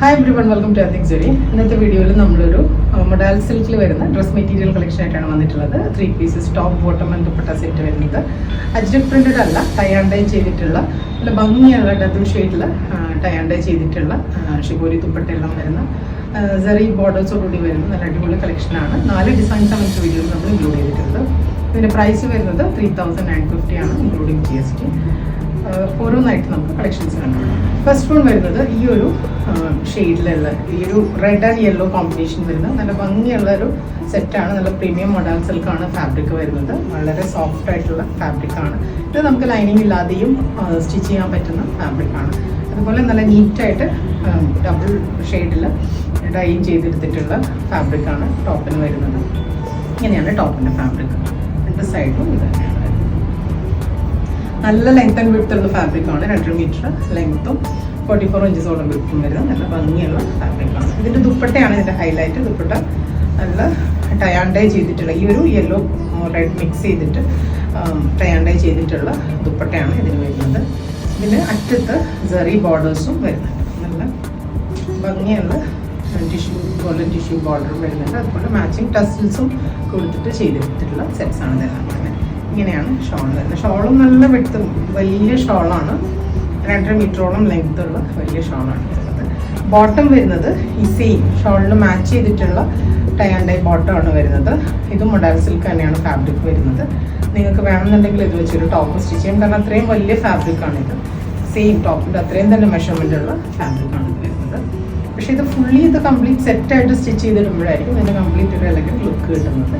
Hi everyone, welcome to ethics Jerry. ഇന്നത്തെ വീഡിയോയിൽ നമ്മളൊരു മൊഡാൽ സിൽക്കിൽ വരുന്ന ഡ്രസ് മെറ്റീരിയൽ കളക്ഷൻ ആയിട്ടാണ് വന്നിട്ടുള്ളത്. 3 pieces top bottom and dupatta set വരുന്നത് അജ്രക് പ്രിന്റഡ് അല്ല, ടൈ ആൻഡ് ഡൈ ചെയ്തിട്ടുള്ള നല്ല ഭംഗിയുള്ള ഡബിൾ ഷെയ്ഡിൽ ടൈ ആൻഡ് ഡൈ ചെയ്തിട്ടുള്ള ഷിബോരി ദുപ്പട്ടയെല്ലാം വരുന്ന സെറി ബോർഡേഴ്സോടുകൂടി വരുന്ന നല്ല അടിപൊളി കളക്ഷനാണ്. 4 ഡിസൈൻസ് ആണ് ഇന്നത്തെ വീഡിയോയിൽ നമ്മൾ ഇൻക്ലൂഡ് ചെയ്തിട്ടുള്ളത്. ഇതിൻ്റെ പ്രൈസ് വരുന്നത് 3950 ആണ്, ഇൻക്ലൂഡിങ് GST. ഓരോന്നായിട്ട് നമുക്ക് കളക്ഷൻസ് കണ്ടു. ഫസ്റ്റ് വൺ വരുന്നത് ഈ ഒരു ഷെയ്ഡിലുള്ള ഈ ഒരു റെഡ് ആൻഡ് യെല്ലോ കോമ്പിനേഷൻ വരുന്ന നല്ല ഭംഗിയുള്ള ഒരു സെറ്റാണ്. നല്ല പ്രീമിയം മൊഡാൽ സിൽക്കാണ് ഫാബ്രിക് വരുന്നത്. വളരെ സോഫ്റ്റ് ആയിട്ടുള്ള ഫാബ്രിക്കാണ്. ഇത് നമുക്ക് ലൈനിങ് ഇല്ലാതെയും സ്റ്റിച്ച് ചെയ്യാൻ പറ്റുന്ന ഫാബ്രിക്കാണ്. അതുപോലെ നല്ല നീറ്റായിട്ട് ഡബിൾ ഷെയ്ഡിൽ ഡൈ ചെയ്തെടുത്തിട്ടുള്ള ഫാബ്രിക്കാണ് ടോപ്പിന് വരുന്നത്. ഇങ്ങനെയാണ് ടോപ്പിൻ്റെ ഫാബ്രിക്. രണ്ട് സൈഡും ഇത് തന്നെയാണ്. നല്ല ലെങ്ത് ആൻഡ് വിഡ്ത്ത് ഉള്ള ഫാബ്രിക്കാണ്. 2 മീറ്റർ ലെങ്ത്തും 44 ഇഞ്ചസോളം വിഡ്ത്തും വരുന്ന നല്ല ഭംഗിയുള്ള ഫാബ്രിക്കാണ്. ഇതിൻ്റെ ദുപ്പട്ടയാണ് ഇതിൻ്റെ ഹൈലൈറ്റ്. ദുപ്പട്ട നല്ല ടൈ ആൻഡ് ഡൈ ചെയ്തിട്ടുള്ള ഈ ഒരു യെല്ലോ റെഡ് മിക്സ് ചെയ്തിട്ട് ടൈ ആൻഡ് ഡൈ ചെയ്തിട്ടുള്ള ദുപ്പട്ടയാണ് ഇതിന് വരുന്നത്. ഇതിന് അറ്റത്ത് സെറി ബോർഡേഴ്സും വരുന്നുണ്ട്. നല്ല ഭംഗിയുള്ള ഗോൾഡൻ ടിഷ്യൂ ബോർഡർ വരുന്നുണ്ട്. അതുപോലെ മാച്ചിങ് ടസിൽസും കൊടുത്തിട്ട് ചെയ്തിട്ടുള്ള സെറ്റ്സാണ് ഇതെല്ലാം വരുന്നത്. ഇങ്ങനെയാണ് ഷോൾ വരുന്നത്. ഷോളും നല്ല വിട്ടും വലിയ ഷോളാണ്. 2.5 മീറ്ററോളം ലെങ്ത്തുള്ള വലിയ ഷോളാണ് വരുന്നത്. ബോട്ടം വരുന്നത് ഈ സെയിം ഷോളിൽ മാച്ച് ചെയ്തിട്ടുള്ള ടൈ ആൻഡ് ഡൈ ബോട്ടമാണ് വരുന്നത്. ഇതും മൊഡാൽ സിൽക്ക് തന്നെയാണ് ഫാബ്രിക് വരുന്നത്. നിങ്ങൾക്ക് വേണമെന്നുണ്ടെങ്കിൽ ഇത് വെച്ചൊരു ടോപ്പ് സ്റ്റിച്ച് ചെയ്യാം. കാരണം അത്രയും വലിയ ഫാബ്രിക്കാണ് ഇത്. സെയിം ടോപ്പിൻ്റെ അത്രയും തന്നെ മെഷർമെൻ്റ് ഉള്ള ഫാബ്രിക്കാണ് ഇത് വരുന്നത്. പക്ഷേ ഇത് ഫുള്ളി ഇത് കംപ്ലീറ്റ് സെറ്റായിട്ട് സ്റ്റിച്ച് ചെയ്തിടുമ്പോഴായിരിക്കും ഇതിൻ്റെ കംപ്ലീറ്റ് ഒരു എലഗൻറ്റ് ലുക്ക് കിട്ടുന്നത്.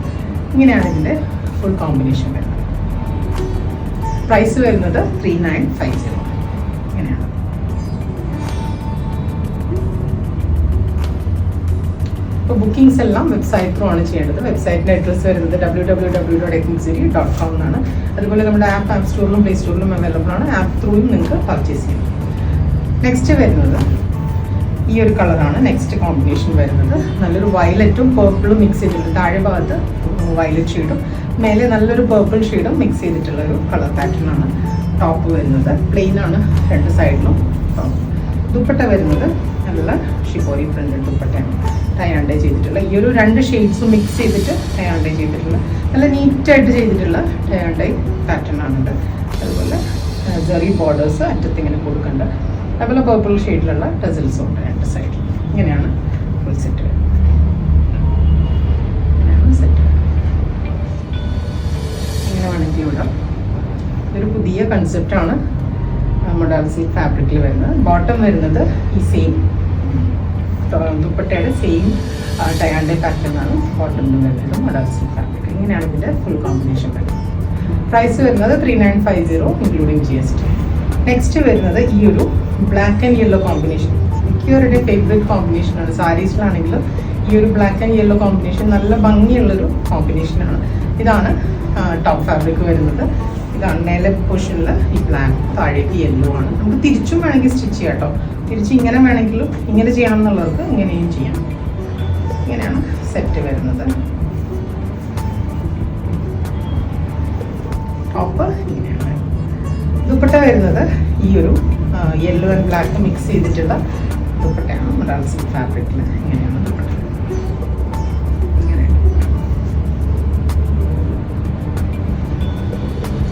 ഇങ്ങനെയാണ് ഇതിൻ്റെ ഫുൾ കോമ്പിനേഷൻ വരുന്നത്. പ്രൈസ് വരുന്നത് 3950. ഇങ്ങനെയാണ്. ഇപ്പോൾ ബുക്കിംഗ്സ് എല്ലാം വെബ്സൈറ്റ് ത്രൂ ആണ് ചെയ്യേണ്ടത്. വെബ്സൈറ്റിൻ്റെ അഡ്രസ്സ് വരുന്നത് www.ethicsery.com എന്നാണ്. അതുപോലെ നമ്മുടെ ആപ്പ് സ്റ്റോറിലും പ്ലേ സ്റ്റോറിലും അവൈലബിൾ ആണ്. ആപ്പ് ത്രൂയും നിങ്ങൾക്ക് പർച്ചേസ് ചെയ്യാം. നെക്സ്റ്റ് വരുന്നത് ഈ ഒരു കളറാണ്. നെക്സ്റ്റ് കോമ്പിനേഷൻ വരുന്നത് നല്ലൊരു വയലറ്റും പേർപ്പിളും മിക്സ് ചെയ്തിട്ടുണ്ട്. താഴെ ഭാഗത്ത് വയലറ്റ് ഷെയ്ഡും മേലെ നല്ലൊരു പേർപ്പിൾ ഷെയ്ഡും മിക്സ് ചെയ്തിട്ടുള്ളൊരു കളർ പാറ്റേൺ ആണ് ടോപ്പ് വരുന്നത്. പ്ലെയിൻ ആണ് രണ്ട് സൈഡിലും ടോപ്പ്. ദുപ്പട്ട വരുന്നത് നല്ല ഷിബോരി പ്രിന്റഡ് ദുപ്പട്ടയാണ്. ടൈ ആൻഡ് ഡൈ ചെയ്തിട്ടുള്ള ഈ ഒരു 2 ഷെയ്ഡ്സും മിക്സ് ചെയ്തിട്ട് ടൈ ആൻഡ് ഡൈ ചെയ്തിട്ടുള്ള നല്ല നീറ്റായിട്ട് ചെയ്തിട്ടുള്ള ടൈ ആൻഡ് ഡൈ പാറ്റേൺ ആണിത്. അതുപോലെ സെറി ബോർഡേഴ്സ് അറ്റത്ത് ഇങ്ങനെ കൊടുക്കേണ്ട. അതുപോലെ പേർപ്പിൾ ഷെയ്ഡിലുള്ള ടസിൽസും ഉണ്ട് 2 സൈഡിൽ. ഇങ്ങനെയാണ് ഫുൾ സെറ്റ് വരുന്നത്. ഇങ്ങനെയാണ് സെറ്റ്. ഇങ്ങനെ വേണമെങ്കിൽ ഇവിടെ ഇതൊരു പുതിയ കൺസെപ്റ്റാണ് മൊഡാൽ സിൽക്ക് ഫാബ്രിക്കിൽ വരുന്നത്. ബോട്ടം വരുന്നത് ഈ സെയിം ദുപ്പട്ടയുടെ same tie and dye pattern ആണ് ബോട്ടമിൽ വരുന്നത്. Modal silk fabric. ഇങ്ങനെയാണ് ഇതിൻ്റെ ഫുൾ കോമ്പിനേഷൻ വരുന്നത്. പ്രൈസ് വരുന്നത് 3950 ഇൻക്ലൂഡിങ് GST. നെക്സ്റ്റ് വരുന്നത് ഈ ഒരു ബ്ലാക്ക് ആൻഡ് യെല്ലോ കോമ്പിനേഷൻ. മിക്കവരുടെ ഫേവറേറ്റ് കോമ്പിനേഷനാണ്. സാരീസിലാണെങ്കിലും ഈ ഒരു ബ്ലാക്ക് ആൻഡ് യെല്ലോ കോമ്പിനേഷൻ നല്ല ഭംഗിയുള്ളൊരു കോമ്പിനേഷനാണ്. ഇതാണ് ടോപ്പ് ഫാബ്രിക് വരുന്നത്. ഇതാണ് മേലെ പോർഷനിൽ ഈ ബ്ലാക്ക്, താഴേക്ക് യെല്ലോ ആണ്. നമുക്ക് തിരിച്ചും വേണമെങ്കിൽ സ്റ്റിച്ച് ചെയ്യാം കേട്ടോ. തിരിച്ച് ഇങ്ങനെ വേണമെങ്കിലും ഇങ്ങനെ ചെയ്യണം എന്നുള്ളവർക്ക് ഇങ്ങനെയും ചെയ്യാം. ഇങ്ങനെയാണ് സെറ്റ് വരുന്നത്. ടോപ്പ് ഇങ്ങനെയാണ്. ദുപ്പട്ട വരുന്നത് ഈ ഒരു യെല്ലോ ആൻഡ് ബ്ലാക്ക് മിക്സ് ചെയ്തിട്ടുള്ള ദുപ്പട്ടയാണ് മൊഡാൽ സിൽക്ക് ഫാബ്രിക്കിൽ. ഇങ്ങനെയാണ് ദുപ്പട്ട.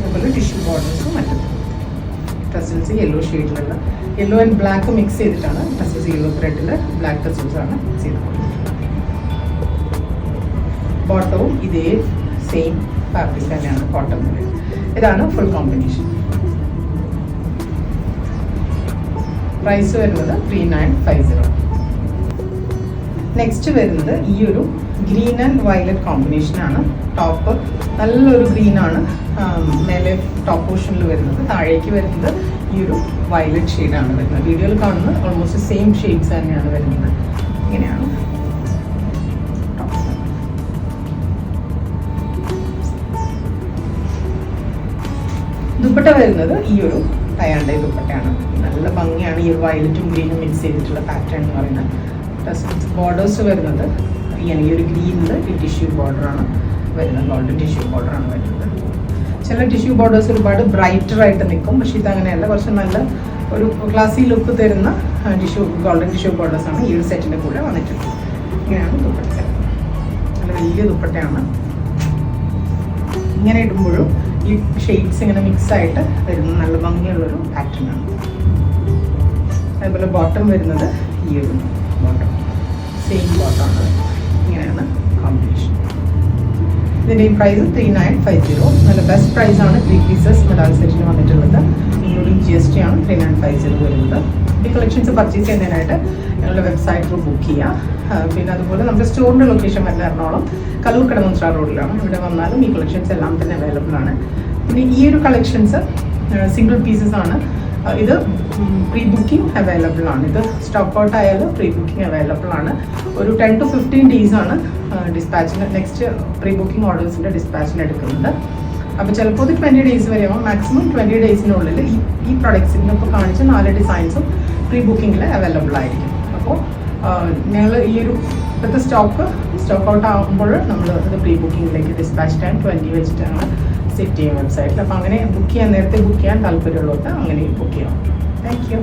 അതുപോലെ ടിഷ്യൂ ബോർഡേഴ്സും മറ്റും ടസിൽസ് യെല്ലോ ഷെയ്ഡിലുള്ള യെല്ലോ ആൻഡ് ബ്ലാക്ക് മിക്സ് ചെയ്തിട്ടാണ് ടസിൽസ്. യെല്ലോ ത്രെഡിൽ ബ്ലാക്ക് ടസിൽസ് ആണ് മിക്സ് ചെയ്തത്. ബോട്ടവും ഇതേ സെയിം ഫാബ്രിക് തന്നെയാണ് ബോട്ടം. ഇതാണ് ഫുൾ കോമ്പിനേഷൻ. പ്രൈസ് വരുന്നത് 3950. നെക്സ്റ്റ് വരുന്നത് ഈ ഒരു ഗ്രീൻ ആൻഡ് വയലറ്റ് കോമ്പിനേഷനാണ്. ടോപ്പ് നല്ലൊരു ഗ്രീനാണ് മേലെ ടോപ്പ് പോർഷനിൽ വരുന്നത്. താഴേക്ക് വരുന്നത് ഈ ഒരു വയലറ്റ് ഷെയ്ഡാണ് വരുന്നത്. വീഡിയോയിൽ കാണുന്നത് ഓൾമോസ്റ്റ് സെയിം ഷെയ്ഡ്സ് തന്നെയാണ് വരുന്നത്. ഇങ്ങനെയാണ് ടോപ്പ്. ദുപ്പട്ട വരുന്നത് ഈ ഒരു ടൈ ആൻഡ് ഡൈ ദുപ്പട്ടയാണ്. നല്ല ഭംഗിയാണ്. ഈ ഒരു വയലറ്റും ഗ്രീനും മിക്സ് ചെയ്തിട്ടുള്ള പാറ്റേൺ എന്ന് പറയുന്നത്. ബോർഡേഴ്സ് വരുന്നത് ഇങ്ങനെ ഈ ഒരു ഗ്രീനിൽ ഈ ടിഷ്യൂ ബോർഡറാണ് വരുന്നത്. ഗോൾഡൻ ടിഷ്യൂ ബോർഡറാണ് വരുന്നത്. ചില ടിഷ്യൂ ബോർഡേഴ്സ് ഒരുപാട് ബ്രൈറ്റർ ആയിട്ട് നിൽക്കും. പക്ഷേ ഇതങ്ങനെയല്ല. കുറച്ച് നല്ല ഒരു ക്ലാസി ലുക്ക് തരുന്ന ടിഷ്യൂ ഗോൾഡൻ ടിഷ്യൂ ബോർഡേഴ്സാണ് ഈ ഒരു സെറ്റിൻ്റെ കൂടെ വന്നിട്ടുള്ളത്. ഇങ്ങനെയാണ് ദുപ്പട്ട സെറ്റ്. നല്ല വലിയ ദുപ്പട്ടയാണ്. ഇങ്ങനെ ഇടുമ്പോഴും ഈ ഷെയ്ഡ്സ് ഇങ്ങനെ മിക്സ് ആയിട്ട് വരുന്ന നല്ല ഭംഗിയുള്ളൊരു പാറ്റേൺ ആണ്. അതുപോലെ ബോട്ടം വരുന്നത് ഈ ഒരു ബോട്ടം, സെയിം ബോട്ടമാണ്. ഇങ്ങനെയാണ് കോമ്പിനേഷൻ. ഇതിൻ്റെ ഈ പ്രൈസ് 3950. നല്ല ബെസ്റ്റ് പ്രൈസാണ്. 3 പീസസ് മെഡാൽ സെറ്റിന് വന്നിട്ടുള്ളത്. ഇൻക്ലൂഡിങ് GST ആണ് 3950 വരുന്നത്. ഈ കളക്ഷൻസ് പർച്ചേസ് ചെയ്യുന്നതിനായിട്ട് ഞങ്ങളുടെ വെബ്സൈറ്റ് ത്രൂ ബുക്ക് ചെയ്യാം. പിന്നെ അതുപോലെ നമ്മുടെ സ്റ്റോറിൻ്റെ ലൊക്കേഷൻ വരുന്ന എറണാകുളം കലൂർ കടമന്ത്ര റോഡിലാണ്. ഇവിടെ വന്നാലും ഈ കളക്ഷൻസ് എല്ലാം തന്നെ അവൈലബിൾ ആണ്. പിന്നെ ഈ ഒരു കളക്ഷൻസ് സിംഗിൾ പീസസ് ആണ്. ഇത് പ്രീ ബുക്കിംഗ് അവൈലബിൾ ആണ്. ഇത് സ്റ്റോക്ക് ഔട്ട് ആയാലും പ്രീ ബുക്കിംഗ് അവൈലബിൾ ആണ്. ഒരു 10 to 15 days ആണ് ഡിസ്പാച്ചിന്, നെക്സ്റ്റ് പ്രീ ബുക്കിംഗ് ഓർഡേഴ്സിൻ്റെ ഡിസ്പാച്ചിന് എടുക്കുന്നത്. അപ്പോൾ ചിലപ്പോൾ ഇത് 20 days വരെയാവും. മാക്സിമം 20 daysനുള്ളിൽ ഈ പ്രൊഡക്ട്സിന് ഇപ്പോൾ കാണിച്ച 4 ഡിസൈൻസും പ്രീ ബുക്കിങ്ങിൽ അവൈലബിൾ ആയിരിക്കും. അപ്പോൾ ഞങ്ങൾ ഈ ഒരു ഇപ്പോഴത്തെ സ്റ്റോക്ക് ഔട്ട് ആകുമ്പോൾ നമ്മൾ ഇത് പ്രീ ബുക്കിങ്ങിലേക്ക് ഡിസ്പാച്ച് ടൈം 20 വെച്ചിട്ടാണ് സെറ്റ് ചെയ്യും വെബ്സൈറ്റിൽ. അപ്പോൾ അങ്ങനെ ബുക്ക് ചെയ്യാൻ, നേരത്തെ ബുക്ക് ചെയ്യാൻ താല്പര്യമുള്ളവർക്ക് അങ്ങനെ ബുക്ക് ചെയ്യാം. Thank you.